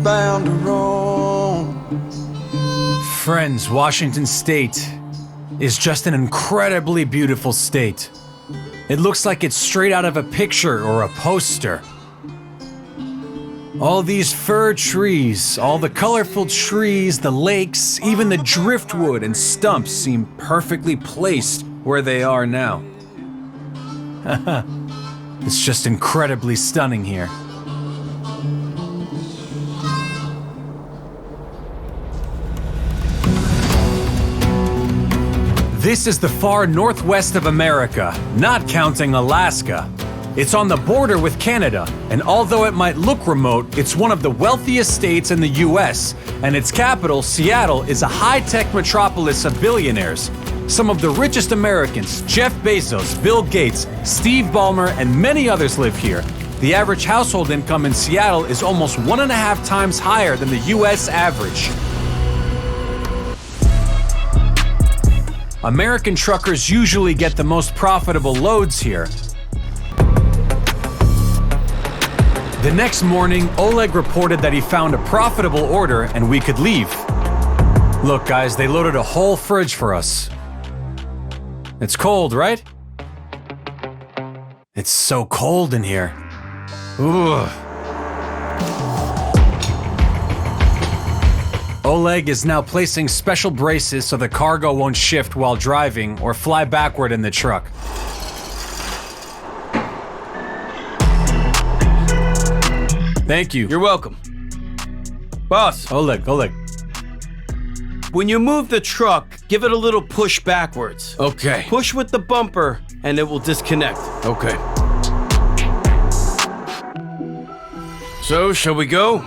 bound to roam. Friends, Washington State is just an incredibly beautiful state. It looks like it's straight out of a picture or a poster. All these fir trees, all the colorful trees, the lakes, even the driftwood and stumps seem perfectly placed where they are now. It's just incredibly stunning here. This is the far northwest of America, not counting Alaska. It's on the border with Canada, and although it might look remote, it's one of the wealthiest states in the US, and its capital, Seattle, is a high-tech metropolis of billionaires. Some of the richest Americans, Jeff Bezos, Bill Gates, Steve Ballmer, and many others live here. The average household income in Seattle is almost 1.5 times higher than the US average. American truckers usually get the most profitable loads here. The next morning, Oleg reported that he found a profitable order and we could leave. Look, guys, they loaded a whole fridge for us. It's cold, right? It's so cold in here. Ugh. Oleg is now placing special braces so the cargo won't shift while driving or fly backward in the truck. Thank you. You're welcome. Boss. Oleg. When you move the truck, give it a little push backwards. Okay. Push with the bumper and it will disconnect. Okay. So, shall we go?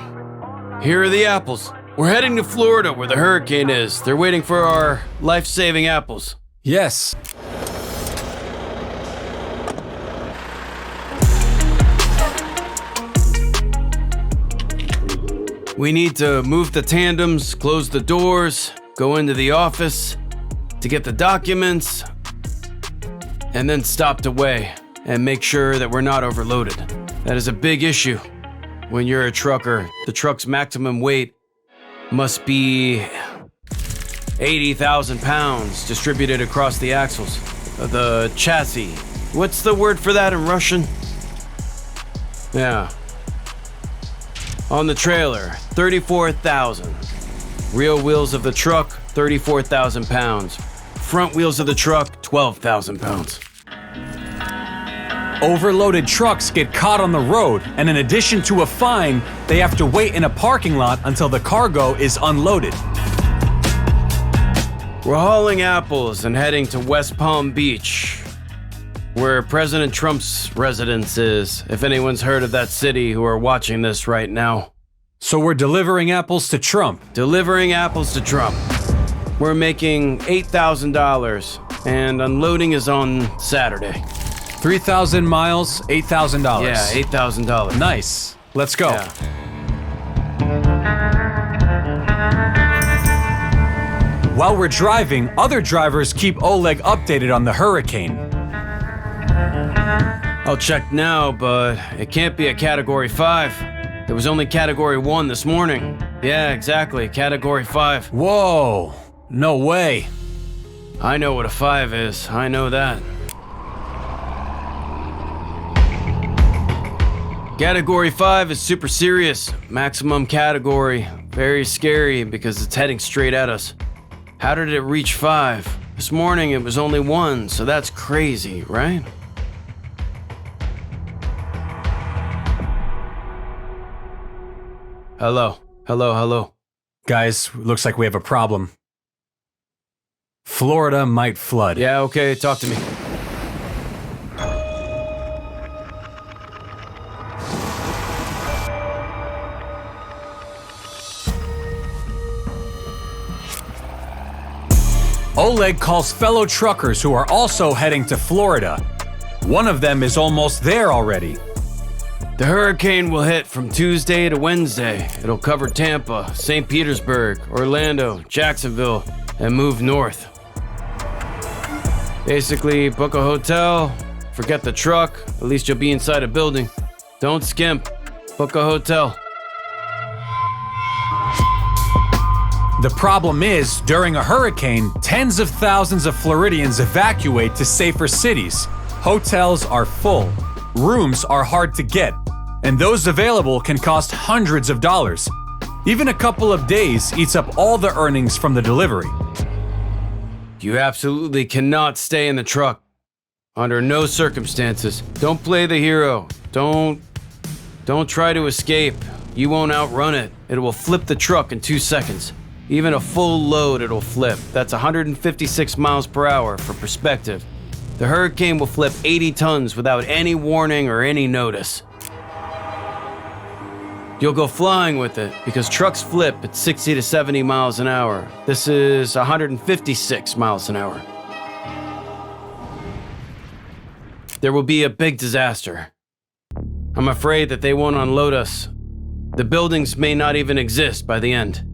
Here are the apples. We're heading to Florida where the hurricane is. They're waiting for our life-saving apples. Yes. We need to move the tandems, close the doors, go into the office to get the documents, and then stopped away and make sure that we're not overloaded. That is a big issue. When you're a trucker, the truck's maximum weight must be 80,000 pounds distributed across the axles. The chassis. What's the word for that in Russian? Yeah. On the trailer, 34,000. Real wheels of the truck, 34,000 pounds. Front wheels of the truck, 12,000 pounds. Overloaded trucks get caught on the road, and in addition to a fine, they have to wait in a parking lot until the cargo is unloaded. We're hauling apples and heading to West Palm Beach, where President Trump's residence is, if anyone's heard of that city who are watching this right now. So we're delivering apples to Trump. Delivering apples to Trump. We're making $8,000, and unloading is on Saturday. 3,000 miles, $8,000. Yeah, $8,000. Nice. Let's go. Yeah. While we're driving, other drivers keep Oleg updated on the hurricane. I'll check now, but it can't be a Category 5. There was only Category 1 this morning. Yeah, exactly, Category 5. Whoa, no way. I know what a 5 is, I know that. Category 5 is super serious, maximum category. Very scary because it's heading straight at us. How did it reach 5? This morning it was only 1, so that's crazy, right? Hello. Guys, looks like we have a problem. Florida might flood. Yeah, okay, talk to me. Oleg calls fellow truckers who are also heading to Florida. One of them is almost there already. The hurricane will hit from Tuesday to Wednesday. It'll cover Tampa, St. Petersburg, Orlando, Jacksonville, and move north. Basically, book a hotel, forget the truck, at least you'll be inside a building. Don't skimp, book a hotel. The problem is, during a hurricane, tens of thousands of Floridians evacuate to safer cities. Hotels are full, rooms are hard to get, and those available can cost hundreds of dollars. Even a couple of days eats up all the earnings from the delivery. You absolutely cannot stay in the truck. Under no circumstances. Don't play the hero. Don't try to escape. You won't outrun it. It will flip the truck in 2 seconds. Even a full load it'll flip. That's 156 miles per hour for perspective. The hurricane will flip 80 tons without any warning or any notice. You'll go flying with it because trucks flip at 60 to 70 miles an hour. This is 156 miles an hour. There will be a big disaster. I'm afraid that they won't unload us. The buildings may not even exist by the end.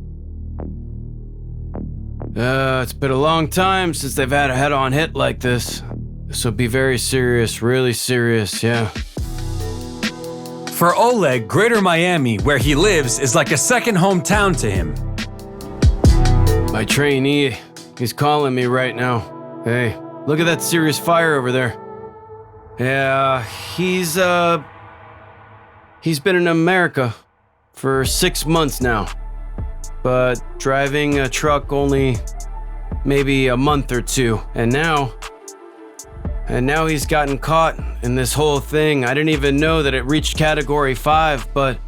It's been a long time since they've had a head-on hit like this. This will be very serious, really serious, yeah. For Oleg, Greater Miami, where he lives, is like a second hometown to him. My trainee, he's calling me right now. Hey, look at that serious fire over there. Yeah, he's been in America for 6 months now. But driving a truck only maybe a month or two. And now he's gotten caught in this whole thing. I didn't even know that it reached Category 5, but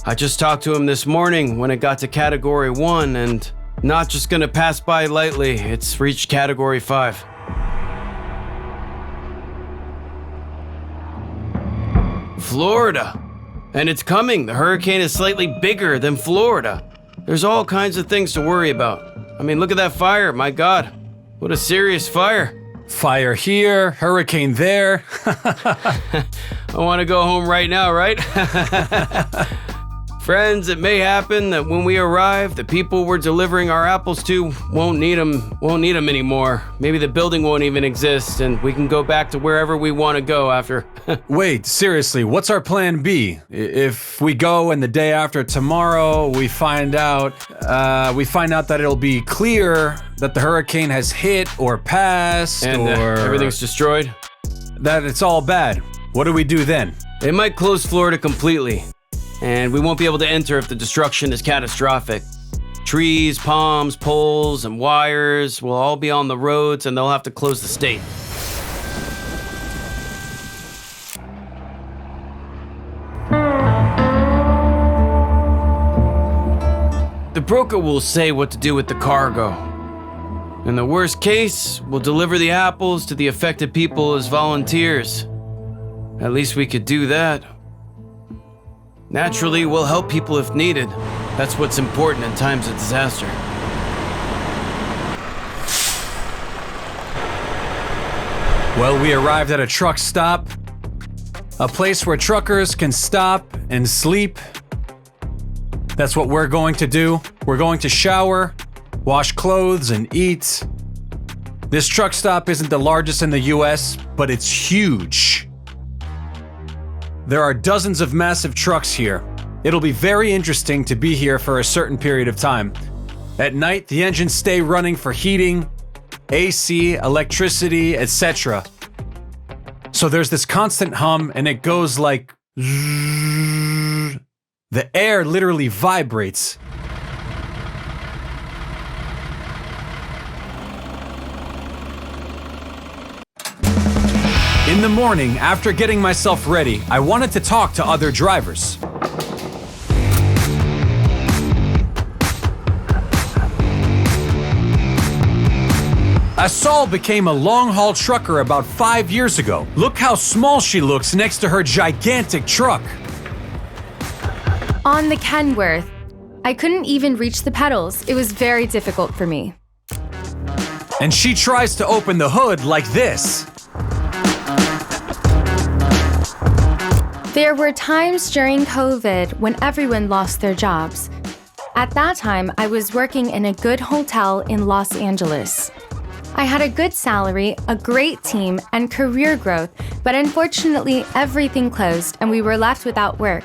I just talked to him this morning when it got to Category 1, and not just gonna pass by lightly. It's reached Category 5. Florida. And it's coming. The hurricane is slightly bigger than Florida. There's all kinds of things to worry about. I mean, look at that fire. My God, what a serious fire. Fire here, hurricane there. I want to go home right now, right? Friends, it may happen that when we arrive, the people we're delivering our apples to won't need them anymore. Maybe the building won't even exist, and we can go back to wherever we want to go after. Wait, seriously, what's our plan B? If we go and the day after tomorrow we find out that it'll be clear that the hurricane has hit or passed, and or everything's destroyed? That it's all bad. What do we do then? They might close Florida completely, and we won't be able to enter if the destruction is catastrophic. Trees, palms, poles, and wires will all be on the roads, and they'll have to close the state. The broker will say what to do with the cargo. In the worst case, we'll deliver the apples to the affected people as volunteers. At least we could do that. Naturally, we'll help people if needed. That's what's important in times of disaster. Well, we arrived at a truck stop, a place where truckers can stop and sleep. That's what we're going to do. We're going to shower, wash clothes, and eat. This truck stop isn't the largest in the US, but it's huge. There are dozens of massive trucks here. It'll be very interesting to be here for a certain period of time. At night, the engines stay running for heating, AC, electricity, etc. So there's this constant hum, and it goes like zzz. The air literally vibrates. In the morning, after getting myself ready, I wanted to talk to other drivers. Asal became a long-haul trucker about 5 years ago. Look how small she looks next to her gigantic truck. On the Kenworth, I couldn't even reach the pedals. It was very difficult for me. And she tries to open the hood like this. There were times during COVID when everyone lost their jobs. At that time, I was working in a good hotel in Los Angeles. I had a good salary, a great team, and career growth, but unfortunately, everything closed and we were left without work.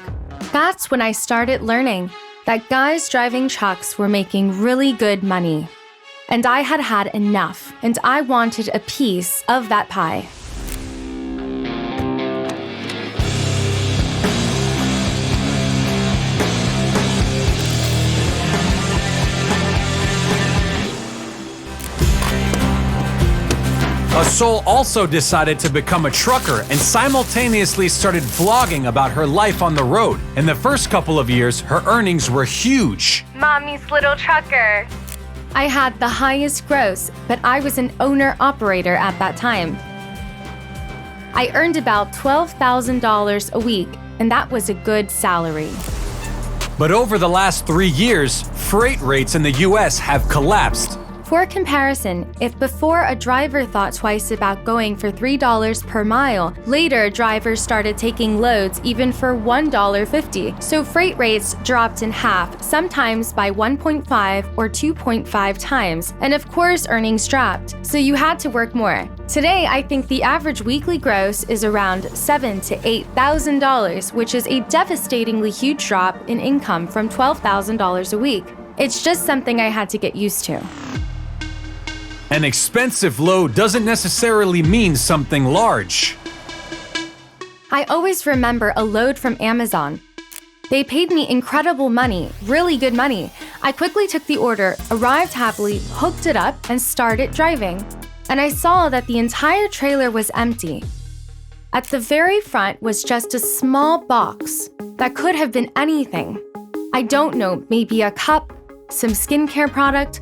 That's when I started learning. that guys driving trucks were making really good money. And I had had enough, and I wanted a piece of that pie. Sol also decided to become a trucker and simultaneously started vlogging about her life on the road. In the first couple of years, her earnings were huge. Mommy's little trucker. I had the highest gross, but I was an owner-operator at that time. I earned about $12,000 a week, and that was a good salary. But over the last 3 years, freight rates in the US have collapsed. For comparison, if before a driver thought twice about going for $3 per mile, later drivers started taking loads even for $1.50. So freight rates dropped in half, sometimes by 1.5 or 2.5 times. And of course, earnings dropped, so you had to work more. Today, I think the average weekly gross is around $7,000 to $8,000, which is a devastatingly huge drop in income from $12,000 a week. It's just something I had to get used to. An expensive load doesn't necessarily mean something large. I always remember a load from Amazon. They paid me incredible money, really good money. I quickly took the order, arrived happily, hooked it up, and started driving. And I saw that the entire trailer was empty. At the very front was just a small box that could have been anything. I don't know, maybe a cup, some skincare product.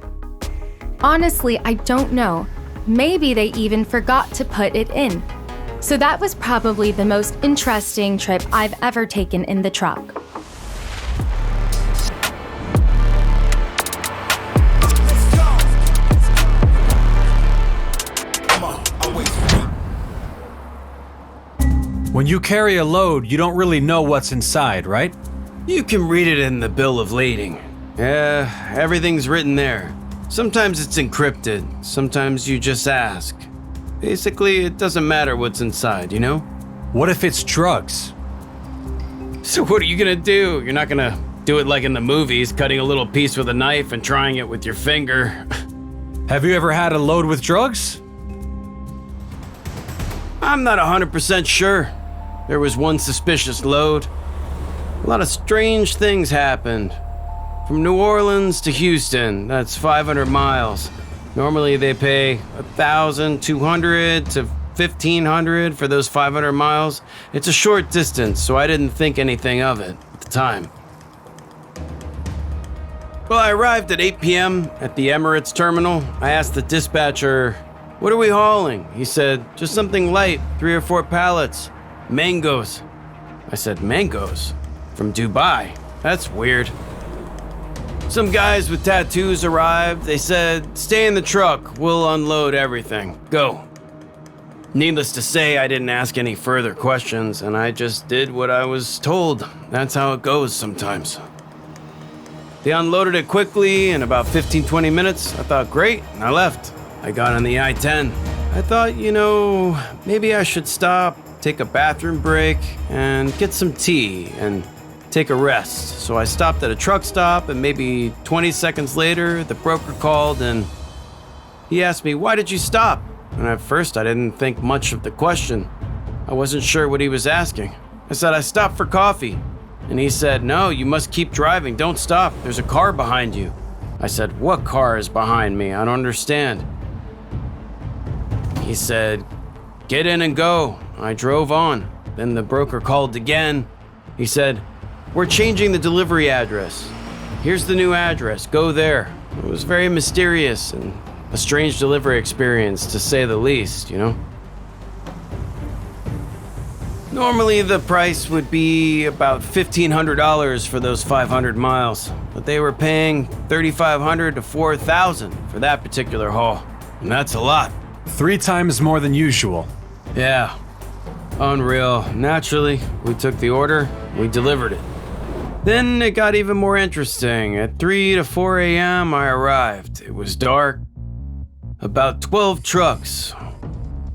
Honestly, I don't know. Maybe they even forgot to put it in. So that was probably the most interesting trip I've ever taken in the truck. When you carry a load, you don't really know what's inside, right? You can read it in the bill of lading. Yeah, everything's written there. Sometimes it's encrypted, sometimes you just ask. Basically, it doesn't matter what's inside, you know? What if it's drugs? So what are you gonna do? You're not gonna do it like in the movies, cutting a little piece with a knife and trying it with your finger. Have you ever had a load with drugs? I'm not 100% sure. There was one suspicious load. A lot of strange things happened. From New Orleans to Houston, that's 500 miles. Normally they pay $1,200 to $1,500 for those 500 miles. It's a short distance, so I didn't think anything of it at the time. Well, I arrived at 8 p.m. at the Emirates terminal. I asked the dispatcher, "What are we hauling?" He said, "Just something light, 3 or 4 pallets. Mangoes." I said, "Mangoes? From Dubai? That's weird." Some guys with tattoos arrived. They said, "Stay in the truck, we'll unload everything. Go." Needless to say, I didn't ask any further questions, and I just did what I was told. That's how it goes sometimes. They unloaded it quickly in about 15-20 minutes. I thought, great, and I left. I got on the I-10. I thought, maybe I should stop, take a bathroom break, and get some tea, and take a rest. So I stopped at a truck stop, and maybe 20 seconds later, the broker called and he asked me, "Why did you stop?" And at first, I didn't think much of the question. I wasn't sure what he was asking. I said, "I stopped for coffee." And he said, "No, you must keep driving. Don't stop. There's a car behind you." I said, "What car is behind me? I don't understand." He said, "Get in and go." I drove on. Then the broker called again. He said, "We're changing the delivery address. Here's the new address. Go there." It was very mysterious and a strange delivery experience, to say the least, Normally, the price would be about $1,500 for those 500 miles, but they were paying $3,500 to $4,000 for that particular haul, and that's a lot. 3 times more than usual. Yeah, unreal. Naturally, we took the order, we delivered it. Then it got even more interesting. At 3 to 4 a.m., I arrived. It was dark. About 12 trucks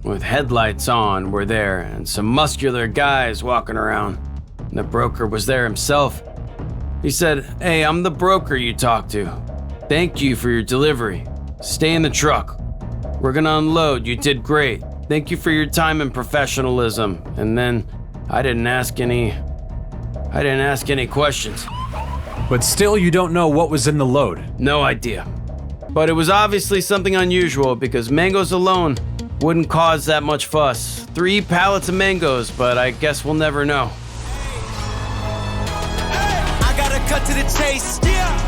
with headlights on were there, and some muscular guys walking around. The broker was there himself. He said, "Hey, I'm the broker you talked to. Thank you for your delivery. Stay in the truck. We're gonna unload. You did great. Thank you for your time and professionalism." And then I didn't ask any questions. But still, you don't know what was in the load. No idea. But it was obviously something unusual because mangoes alone wouldn't cause that much fuss. 3 pallets of mangoes, but I guess we'll never know. I gotta cut to the chase.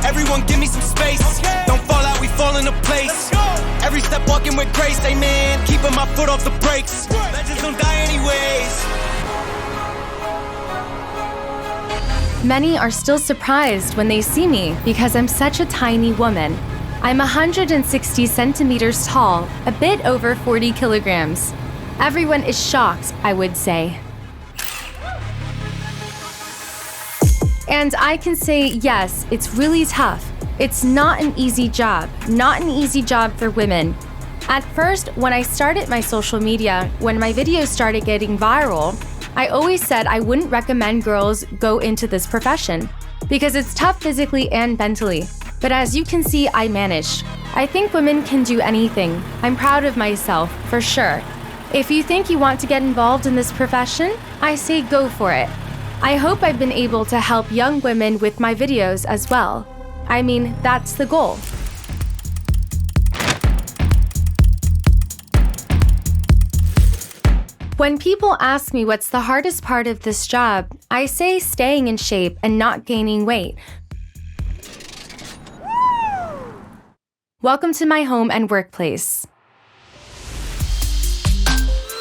Everyone give me some space. Don't fall out, we fall into place. Every step walking with grace, amen. Keeping my foot off the brakes. Legends don't die anyways. Many are still surprised when they see me because I'm such a tiny woman. I'm 160 centimeters tall, a bit over 40 kilograms. Everyone is shocked, I would say. And I can say, yes, it's really tough. It's not an easy job for women. At first, when I started my social media, when my videos started getting viral, I always said I wouldn't recommend girls go into this profession because it's tough physically and mentally. But as you can see, I managed. I think women can do anything. I'm proud of myself, for sure. If you think you want to get involved in this profession, I say go for it. I hope I've been able to help young women with my videos as well. I mean, that's the goal. When people ask me what's the hardest part of this job, I say staying in shape and not gaining weight. Welcome to my home and workplace.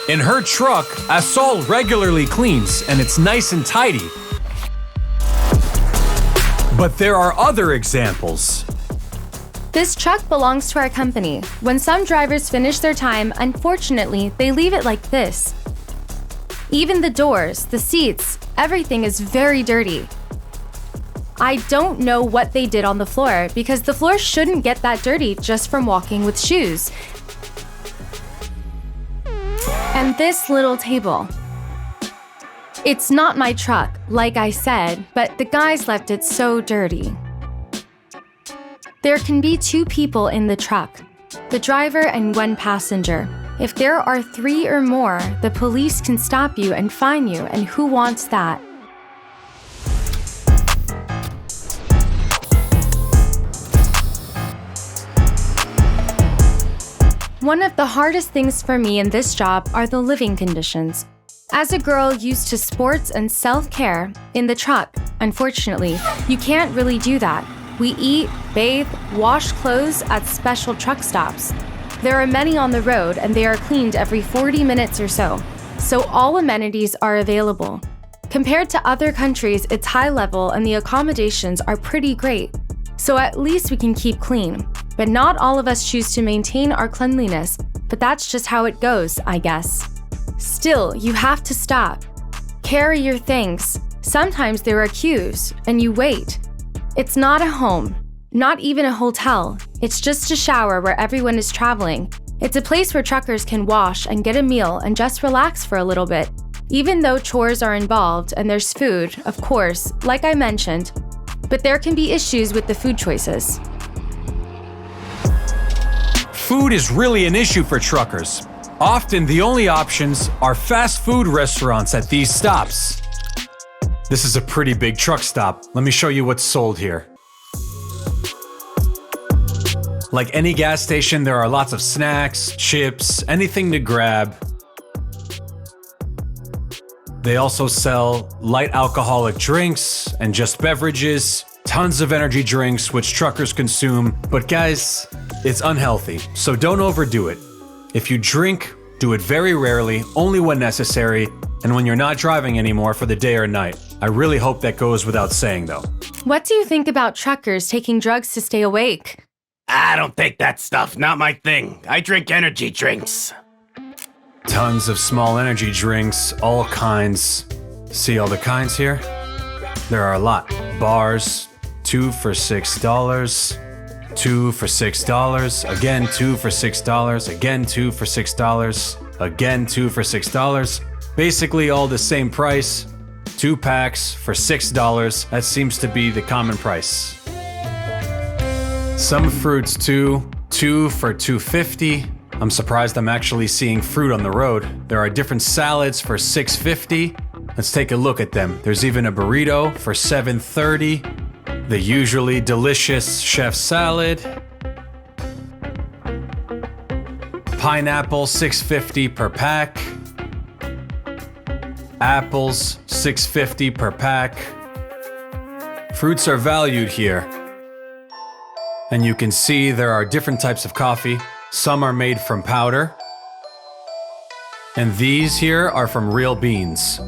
In her truck, Asol regularly cleans, and it's nice and tidy. But there are other examples. This truck belongs to our company. When some drivers finish their time, unfortunately, they leave it like this. Even the doors, the seats, everything is very dirty. I don't know what they did on the floor because the floor shouldn't get that dirty just from walking with shoes. And this little table. It's not my truck, like I said, but the guys left it so dirty. There can be 2 people in the truck, the driver and 1 passenger. If there are 3 or more, the police can stop you and fine you, and who wants that? One of the hardest things for me in this job are the living conditions. As a girl used to sports and self-care in the truck, unfortunately, you can't really do that. We eat, bathe, wash clothes at special truck stops. There are many on the road and they are cleaned every 40 minutes or so. So all amenities are available. Compared to other countries, it's high level and the accommodations are pretty great. So at least we can keep clean. But not all of us choose to maintain our cleanliness, but that's just how it goes, I guess. Still, you have to stop. Carry your things. Sometimes there are queues, and you wait. It's not a home, not even a hotel. It's just a shower where everyone is traveling. It's a place where truckers can wash and get a meal and just relax for a little bit. Even though chores are involved and there's food, of course, like I mentioned, but there can be issues with the food choices. Food is really an issue for truckers. Often the only options are fast food restaurants at these stops. This is a pretty big truck stop. Let me show you what's sold here. Like any gas station, there are lots of snacks, chips, anything to grab. They also sell light alcoholic drinks and just beverages, tons of energy drinks, which truckers consume. But guys, it's unhealthy, so don't overdo it. If you drink, do it very rarely, only when necessary, and when you're not driving anymore for the day or night. I really hope that goes without saying, though. What do you think about truckers taking drugs to stay awake? I don't take that stuff, not my thing. I drink energy drinks. Tons of small energy drinks, all kinds. See all the kinds here? There are a lot. Bars, 2 for $6, 2 for $6, again 2 for $6, again 2 for $6, again 2 for $6. Basically all the same price, 2 packs for $6. That seems to be the common price. Some fruits too, 2 for $2.50. I'm surprised I'm actually seeing fruit on the road. There are different salads for $6.50. Let's take a look at them. There's even a burrito for $7.30. The usually delicious chef salad. Pineapple, $6.50 per pack. Apples, $6.50 per pack. Fruits are valued here. And you can see there are different types of coffee. Some are made from powder. And these here are from real beans.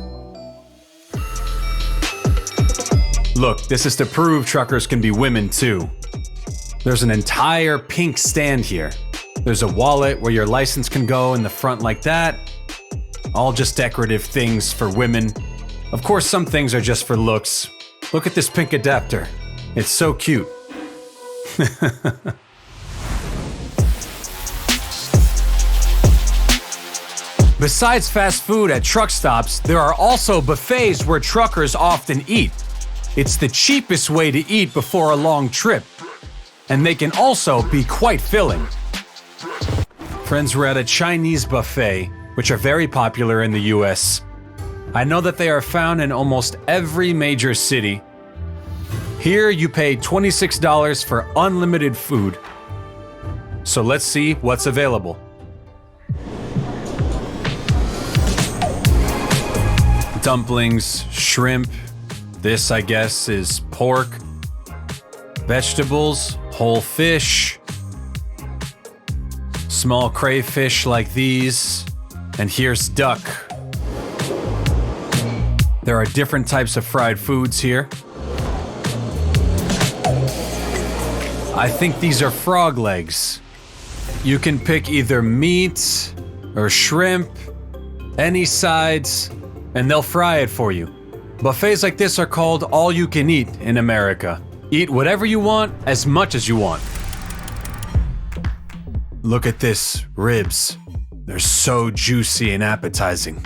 Look, this is to prove truckers can be women too. There's an entire pink stand here. There's a wallet where your license can go in the front like that. All just decorative things for women. Of course, some things are just for looks. Look at this pink adapter. It's so cute. Besides fast food at truck stops, there are also buffets where truckers often eat. It's the cheapest way to eat before a long trip. And they can also be quite filling. Friends, we're at a Chinese buffet, which are very popular in the US. I know that they are found in almost every major city. Here you pay $26 for unlimited food. So let's see what's available. Dumplings, shrimp. This, I guess, is pork. Vegetables, whole fish. Small crayfish like these. And here's duck. There are different types of fried foods here. I think these are frog legs. You can pick either meat or shrimp, any sides, and they'll fry it for you. Buffets like this are called all-you-can-eat in America. Eat whatever you want, as much as you want. Look at this, ribs. They're so juicy and appetizing.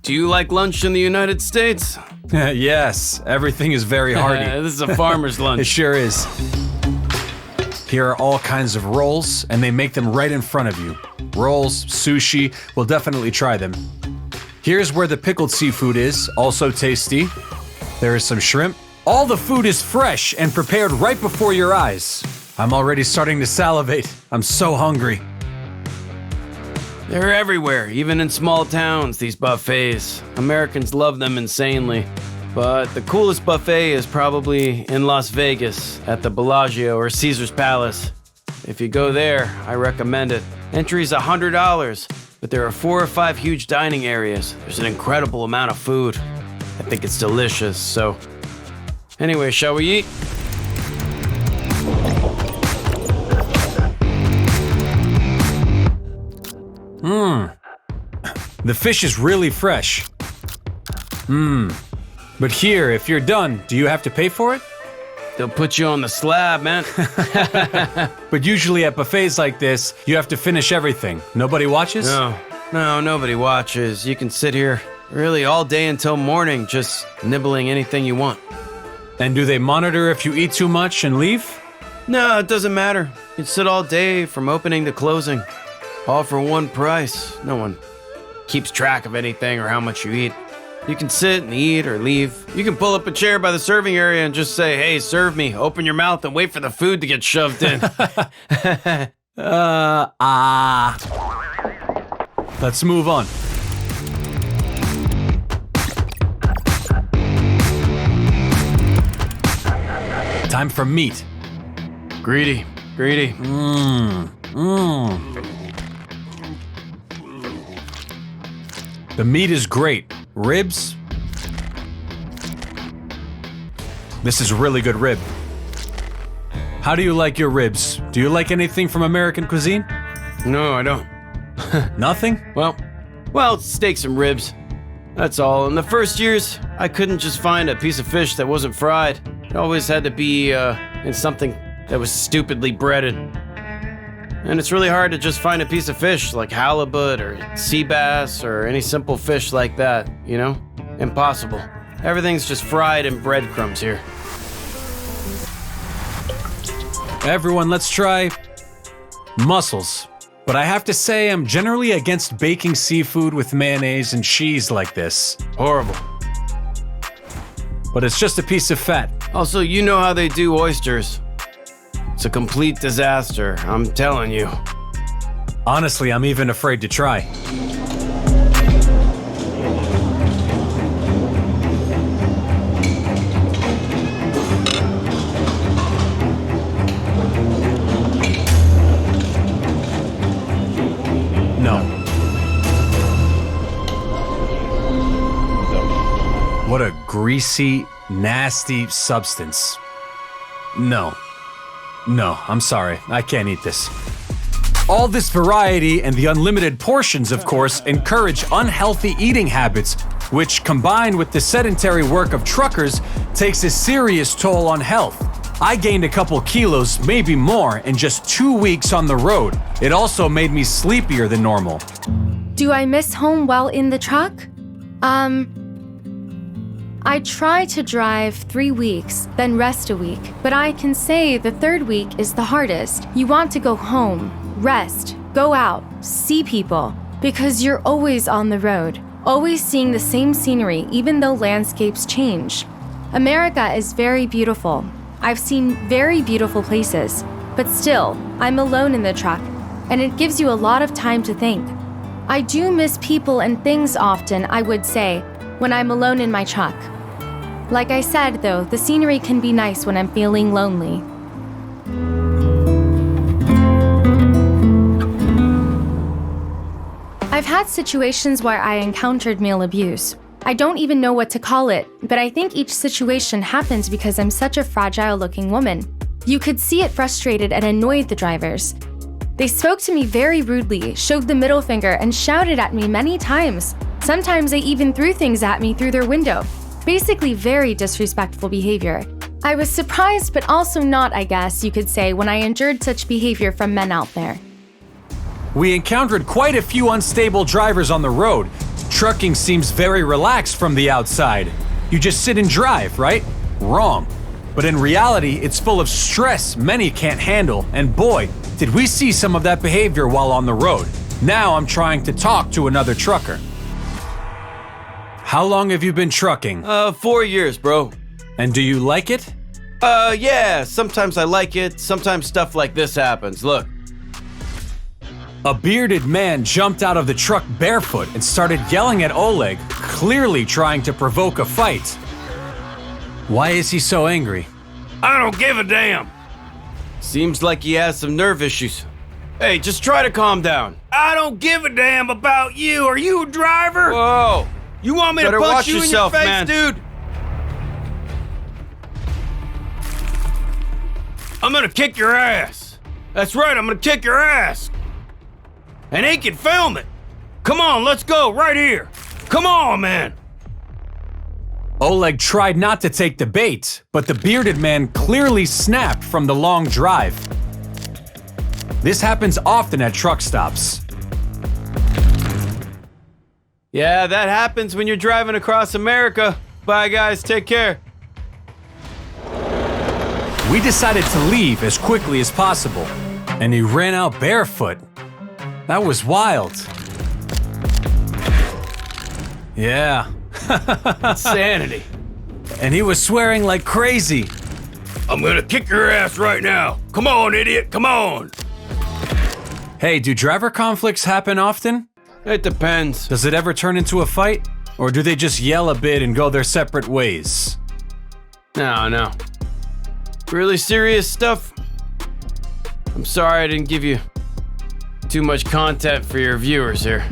Do you like lunch in the United States? Yes, everything is very hearty. This is a farmer's lunch. It sure is. Here are all kinds of rolls, and they make them right in front of you. Rolls, sushi, we'll definitely try them. Here's where the pickled seafood is, also tasty. There is some shrimp. All the food is fresh and prepared right before your eyes. I'm already starting to salivate. I'm so hungry. They're everywhere, even in small towns, these buffets. Americans love them insanely. But the coolest buffet is probably in Las Vegas at the Bellagio or Caesar's Palace. If you go there, I recommend it. Entry's $100, but there are 4 or 5 huge dining areas. There's an incredible amount of food. I think it's delicious, so... Anyway, shall we eat? The fish is really fresh. But here, if you're done, do you have to pay for it? They'll put you on the slab, man. But usually at buffets like this, you have to finish everything. Nobody watches? No, nobody watches. You can sit here really all day until morning, just nibbling anything you want. And do they monitor if you eat too much and leave? No, it doesn't matter. You can sit all day from opening to closing. All for one price. No one keeps track of anything or how much you eat. You can sit and eat or leave. You can pull up a chair by the serving area and just say, "Hey, serve me." Open your mouth and wait for the food to get shoved in. Let's move on. Time for meat. Greedy. The meat is great. Ribs? This is really good rib. How do you like your ribs? Do you like anything from American cuisine? No, I don't. Nothing? Well, steaks and ribs. That's all. In the first years, I couldn't just find a piece of fish that wasn't fried. It always had to be in something that was stupidly breaded. And it's really hard to just find a piece of fish like halibut or sea bass or any simple fish like that, you know? Impossible. Everything's just fried in breadcrumbs here. Everyone, let's try mussels. But I have to say, I'm generally against baking seafood with mayonnaise and cheese like this. Horrible. But it's just a piece of fat. Also, you know how they do oysters. It's a complete disaster, I'm telling you. Honestly, I'm even afraid to try. No. What a greasy, nasty substance. No. No, I'm sorry. I can't eat this. All this variety and the unlimited portions, of course, encourage unhealthy eating habits, which, combined with the sedentary work of truckers, takes a serious toll on health. I gained a couple kilos, maybe more, in just 2 weeks on the road. It also made me sleepier than normal. Do I miss home while in the truck? I try to drive 3 weeks, then rest a week, but I can say the third week is the hardest. You want to go home, rest, go out, see people, because you're always on the road, always seeing the same scenery even though landscapes change. America is very beautiful. I've seen very beautiful places, but still, I'm alone in the truck, and it gives you a lot of time to think. I do miss people and things often, I would say, when I'm alone in my truck. Like I said, though, the scenery can be nice when I'm feeling lonely. I've had situations where I encountered male abuse. I don't even know what to call it, but I think each situation happens because I'm such a fragile-looking woman. You could see it frustrated and annoyed the drivers. They spoke to me very rudely, showed the middle finger, and shouted at me many times. Sometimes they even threw things at me through their window. Basically very disrespectful behavior. I was surprised, but also not, I guess you could say, when I endured such behavior from men out there. We encountered quite a few unstable drivers on the road. Trucking seems very relaxed from the outside. You just sit and drive, right? Wrong. But in reality, it's full of stress many can't handle, and boy, did we see some of that behavior while on the road. Now I'm trying to talk to another trucker. How long have you been trucking? 4 years, bro. And do you like it? Yeah, sometimes I like it, sometimes stuff like this happens, look. A bearded man jumped out of the truck barefoot and started yelling at Oleg, clearly trying to provoke a fight. Why is he so angry? I don't give a damn. Seems like he has some nerve issues. Hey, just try to calm down. I don't give a damn about you. Are you a driver? Whoa! You want me Better to punch watch you yourself, in your face, man. dude? I'm gonna kick your ass. That's right, I'm gonna kick your ass. And he can film it. Come on, let's go, right here. Come on, man. Oleg tried not to take the bait, but the bearded man clearly snapped from the long drive. This happens often at truck stops. Yeah, that happens when you're driving across America. Bye, guys, take care. We decided to leave as quickly as possible, and he ran out barefoot. That was wild. Yeah. Insanity. And he was swearing like crazy. I'm gonna kick your ass right now. Come on, idiot, come on. Hey, do driver conflicts happen often? It depends. Does it ever turn into a fight? Or do they just yell a bit and go their separate ways? No. Really serious stuff? I'm sorry I didn't give you too much content for your viewers here.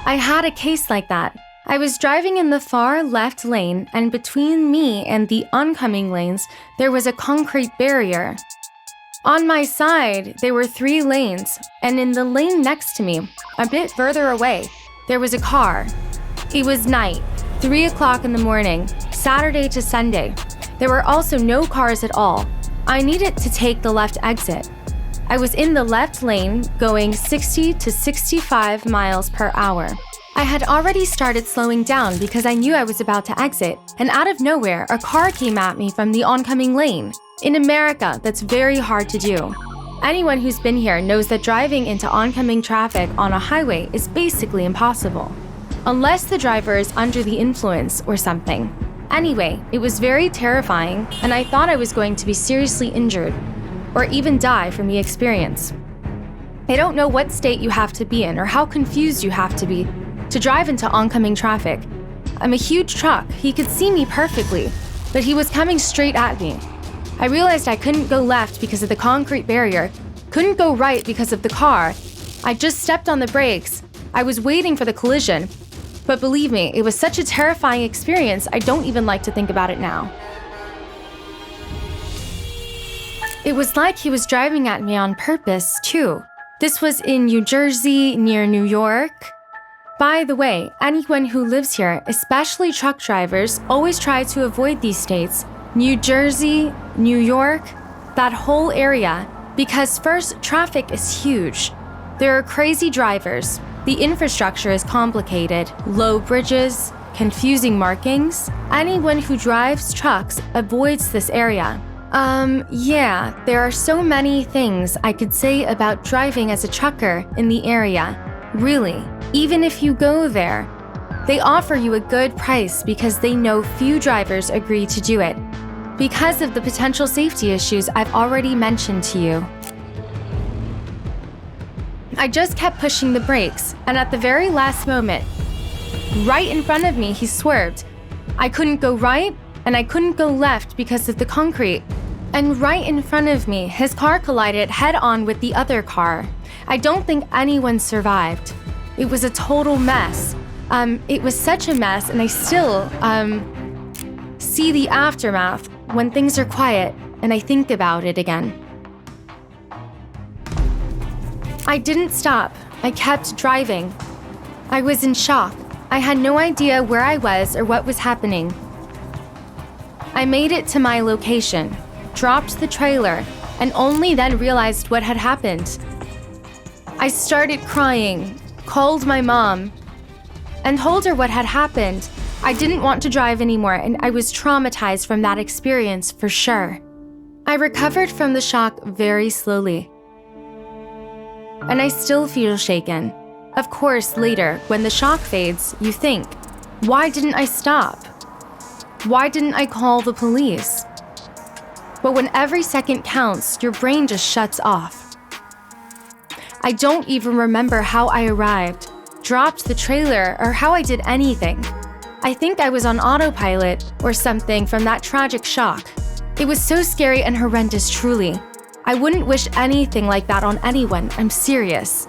I had a case like that. I was driving in the far left lane, and between me and the oncoming lanes, there was a concrete barrier. On my side, there were 3 lanes, and in the lane next to me, a bit further away, there was a car. It was night, 3 o'clock in the morning, Saturday to Sunday. There were also no cars at all. I needed to take the left exit. I was in the left lane going 60 to 65 miles per hour. I had already started slowing down because I knew I was about to exit, and out of nowhere, a car came at me from the oncoming lane. In America, that's very hard to do. Anyone who's been here knows that driving into oncoming traffic on a highway is basically impossible, unless the driver is under the influence or something. Anyway, it was very terrifying, and I thought I was going to be seriously injured, or even die from the experience. I don't know what state you have to be in or how confused you have to be to drive into oncoming traffic. I'm a huge truck, he could see me perfectly, but he was coming straight at me. I realized I couldn't go left because of the concrete barrier, couldn't go right because of the car. I just stepped on the brakes. I was waiting for the collision. But believe me, it was such a terrifying experience, I don't even like to think about it now. It was like he was driving at me on purpose, too. This was in New Jersey, near New York. By the way, anyone who lives here, especially truck drivers, always try to avoid these states. New Jersey, New York, that whole area. Because first, traffic is huge. There are crazy drivers. The infrastructure is complicated. Low bridges, confusing markings. Anyone who drives trucks avoids this area. Yeah, there are so many things I could say about driving as a trucker in the area. Really, even if you go there, they offer you a good price because they know few drivers agree to do it, because of the potential safety issues I've already mentioned to you. I just kept pushing the brakes, and at the very last moment, right in front of me, he swerved. I couldn't go right, and I couldn't go left because of the concrete. And right in front of me, his car collided head-on with the other car. I don't think anyone survived. It was a total mess. It was such a mess, and I still, see the aftermath when things are quiet and I think about it again. I didn't stop. I kept driving. I was in shock. I had no idea where I was or what was happening. I made it to my location, dropped the trailer, and only then realized what had happened. I started crying, called my mom, and told her what had happened. I didn't want to drive anymore, and I was traumatized from that experience for sure. I recovered from the shock very slowly, and I still feel shaken. Of course, later, when the shock fades, you think, why didn't I stop? Why didn't I call the police? But when every second counts, your brain just shuts off. I don't even remember how I arrived, dropped the trailer, or how I did anything. I think I was on autopilot or something from that tragic shock. It was so scary and horrendous, truly. I wouldn't wish anything like that on anyone, I'm serious.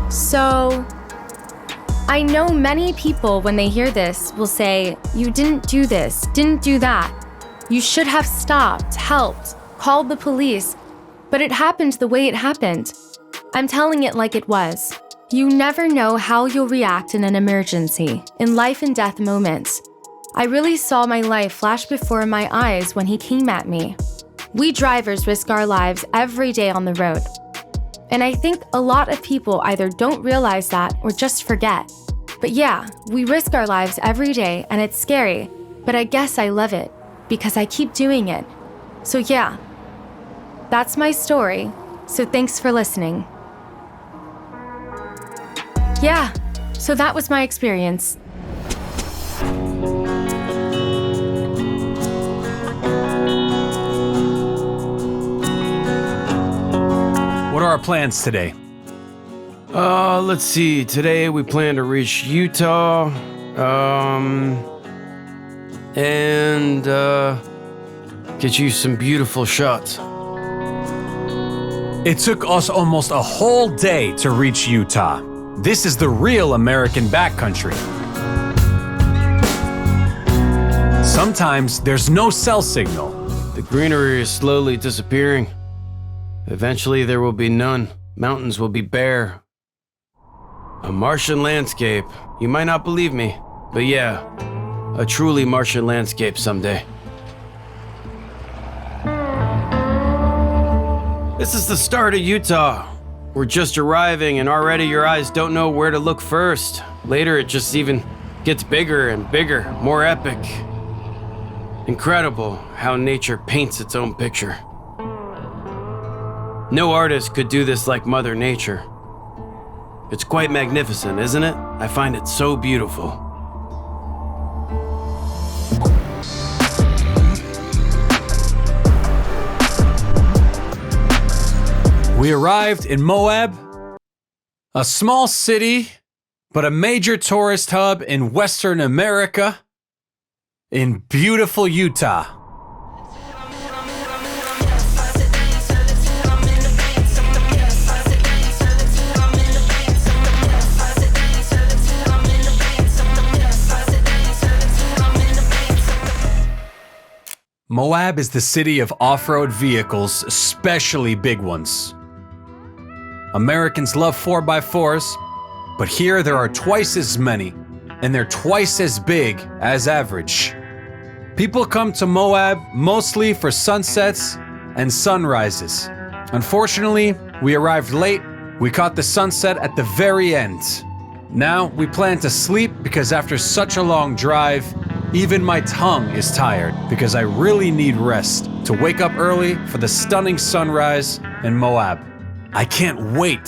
So, I know many people when they hear this will say, you didn't do this, didn't do that. You should have stopped, helped, called the police, but it happened the way it happened. I'm telling it like it was. You never know how you'll react in an emergency, in life and death moments. I really saw my life flash before my eyes when he came at me. We drivers risk our lives every day on the road. And I think a lot of people either don't realize that or just forget. But yeah, we risk our lives every day and it's scary, but I guess I love it because I keep doing it. So yeah, that's my story. So thanks for listening. Yeah, so that was my experience. What are our plans today? Let's see. Today we plan to reach Utah, and get you some beautiful shots. It took us almost a whole day to reach Utah. This is the real American backcountry. Sometimes there's no cell signal. The greenery is slowly disappearing. Eventually there will be none. Mountains will be bare. A Martian landscape. You might not believe me, but yeah, a truly Martian landscape someday. This is the start of Utah. We're just arriving and already your eyes don't know where to look first. Later it just even gets bigger and bigger, more epic. Incredible how nature paints its own picture. No artist could do this like Mother Nature. It's quite magnificent, isn't it? I find it so beautiful. We arrived in Moab, a small city, but a major tourist hub in Western America, in beautiful Utah. Moab is the city of off-road vehicles, especially big ones. Americans love 4x4s, but here there are twice as many, and they're twice as big as average. People come to Moab mostly for sunsets and sunrises. Unfortunately, we arrived late. We caught the sunset at the very end. Now we plan to sleep because after such a long drive, even my tongue is tired because I really need rest to wake up early for the stunning sunrise in Moab. I can't wait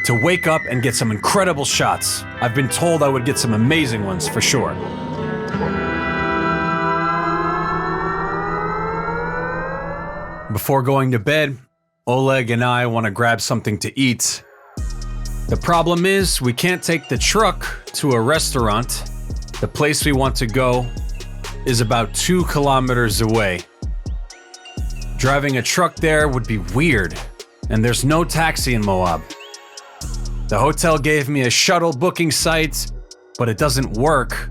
to wake up and get some incredible shots. I've been told I would get some amazing ones for sure. Before going to bed, Oleg and I want to grab something to eat. The problem is we can't take the truck to a restaurant. The place we want to go is about 2 kilometers away. Driving a truck there would be weird, and there's no taxi in Moab. The hotel gave me a shuttle booking site, but it doesn't work.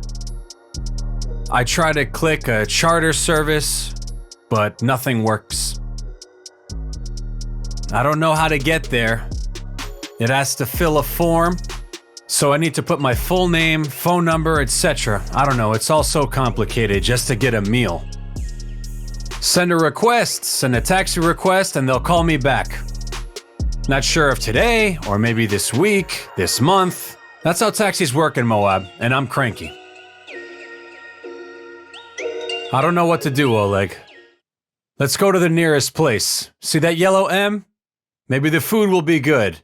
I try to click a charter service, but nothing works. I don't know how to get there. It has to fill a form, so I need to put my full name, phone number, etc. I don't know, it's all so complicated just to get a meal. Send a request, send a taxi request, and they'll call me back. Not sure if today, or maybe this week, this month. That's how taxis work in Moab, and I'm cranky. I don't know what to do, Oleg. Let's go to the nearest place. See that yellow M? Maybe the food will be good.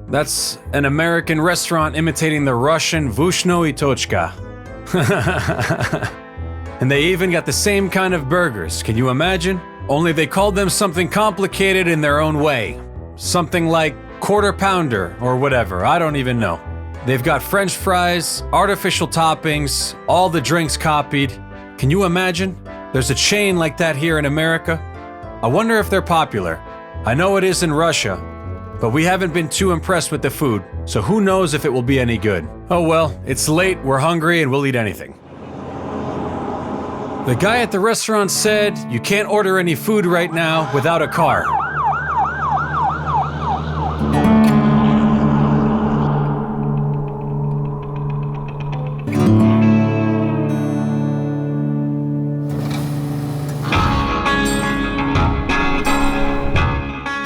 That's an American restaurant imitating the Russian Vushno i Tochka. And they even got the same kind of burgers, can you imagine? Only they called them something complicated in their own way. Something like quarter pounder or whatever, I don't even know. They've got French fries, artificial toppings, all the drinks copied. Can you imagine? There's a chain like that here in America. I wonder if they're popular. I know it is in Russia, but we haven't been too impressed with the food, so who knows if it will be any good. Oh well, it's late, we're hungry, and we'll eat anything. The guy at the restaurant said you can't order any food right now without a car.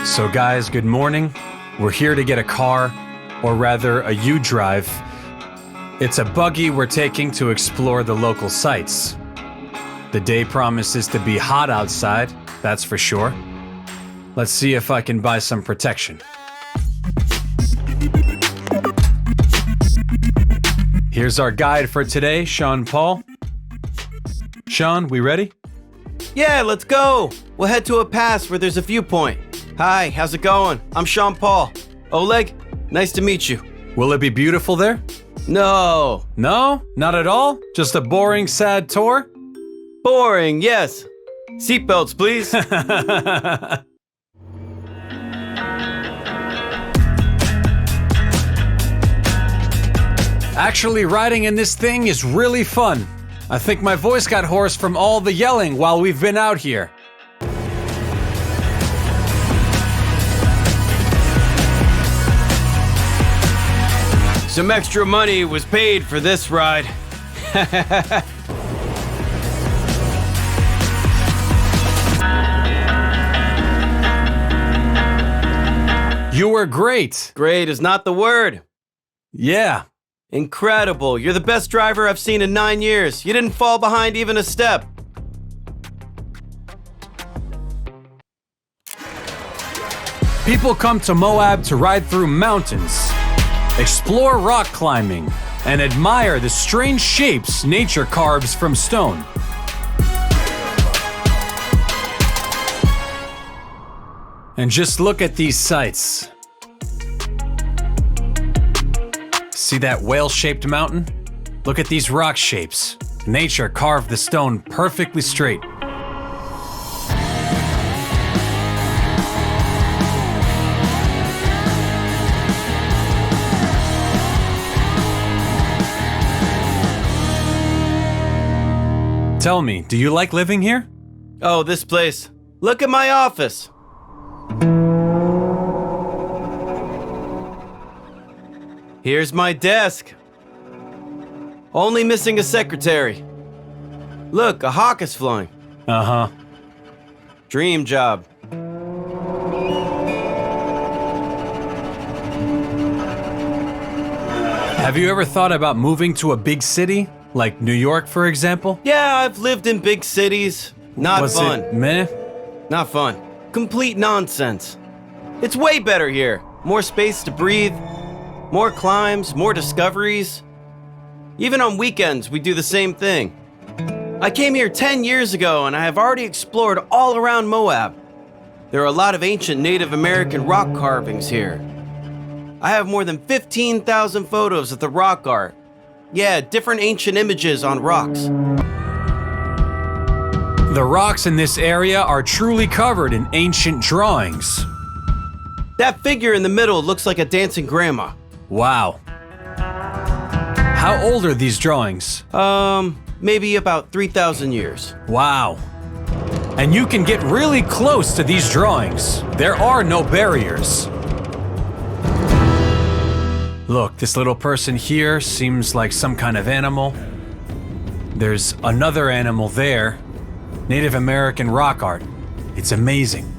So guys, good morning. We're here to get a car, or rather a U-Drive. It's a buggy we're taking to explore the local sites. The day promises to be hot outside, that's for sure. Let's see if I can buy some protection. Here's our guide for today, Sean Paul. Sean, we ready? Yeah, let's go. We'll head to a pass where there's a viewpoint. Hi, how's it going? I'm Sean Paul. Oleg, nice to meet you. Will it be beautiful there? No. No? Not at all? Just a boring, sad tour? Boring, yes. Seatbelts, please. Actually, riding in this thing is really fun. I think my voice got hoarse from all the yelling while we've been out here. Some extra money was paid for this ride. You were great. Great is not the word. Yeah. Incredible. You're the best driver I've seen in 9 years. You didn't fall behind even a step. People come to Moab to ride through mountains, explore rock climbing, and admire the strange shapes nature carves from stone. And just look at these sights. See that whale-shaped mountain? Look at these rock shapes. Nature carved the stone perfectly straight. Tell me, do you like living here? Oh, this place. Look at my office. Here's my desk. Only missing a secretary. Look, a hawk is flying. Uh-huh. Dream job. Have you ever thought about moving to a big city? Like New York, for example? Yeah, I've lived in big cities. Not Was fun. it meh? Not fun. Complete nonsense. It's way better here. More space to breathe. More climbs, more discoveries. Even on weekends, we do the same thing. I came here 10 years ago and I have already explored all around Moab. There are a lot of ancient Native American rock carvings here. I have more than 15,000 photos of the rock art. Yeah, different ancient images on rocks. The rocks in this area are truly covered in ancient drawings. That figure in the middle looks like a dancing grandma. Wow. How old are these drawings? Maybe about 3,000 years. Wow. And you can get really close to these drawings. There are no barriers. Look, this little person here seems like some kind of animal. There's another animal there. Native American rock art. It's amazing.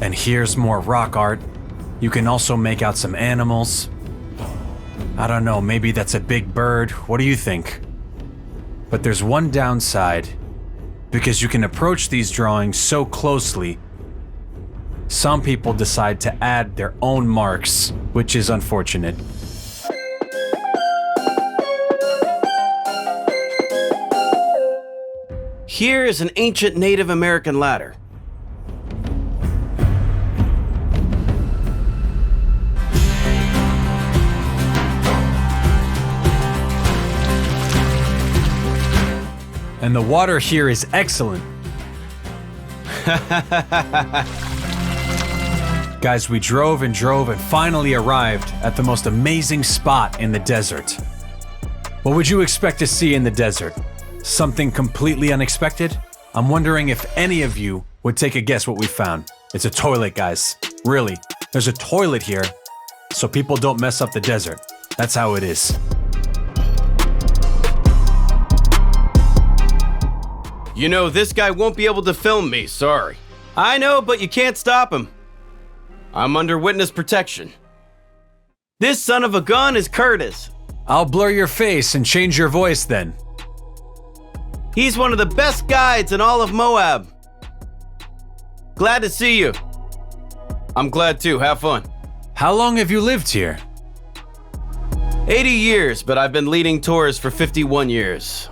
And here's more rock art. You can also make out some animals. I don't know, maybe that's a big bird. What do you think? But there's one downside. Because you can approach these drawings so closely, some people decide to add their own marks, which is unfortunate. Here is an ancient Native American ladder. And the water here is excellent. Guys, we drove and finally arrived at the most amazing spot in the desert. What would you expect to see in the desert? Something completely unexpected? I'm wondering if any of you would take a guess what we found. It's a toilet, guys. Really, there's a toilet here, so people don't mess up the desert. That's how it is. You know, this guy won't be able to film me, sorry. I know, but you can't stop him. I'm under witness protection. This son of a gun is Curtis. I'll blur your face and change your voice then. He's one of the best guides in all of Moab. Glad to see you. I'm glad too, have fun. How long have you lived here? 80 years, but I've been leading tours for 51 years.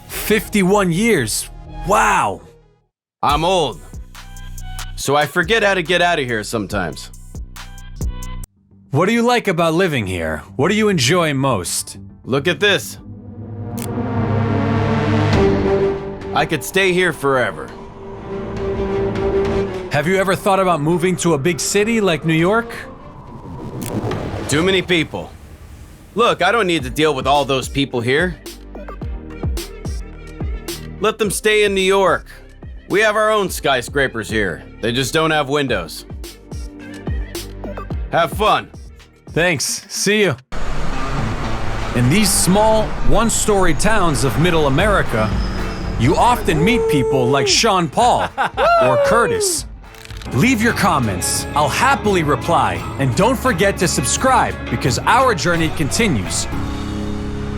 51 years? Wow! I'm old, so I forget how to get out of here sometimes. What do you like about living here? What do you enjoy most? Look at this. I could stay here forever. Have you ever thought about moving to a big city like New York? Too many people. Look, I don't need to deal with all those people here. Let them stay in New York. We have our own skyscrapers here. They just don't have windows. Have fun. Thanks. See you. In these small, one-story towns of Middle America, You often meet people like Sean Paul or Curtis. Leave your comments. I'll happily reply. And don't forget to subscribe because our journey continues.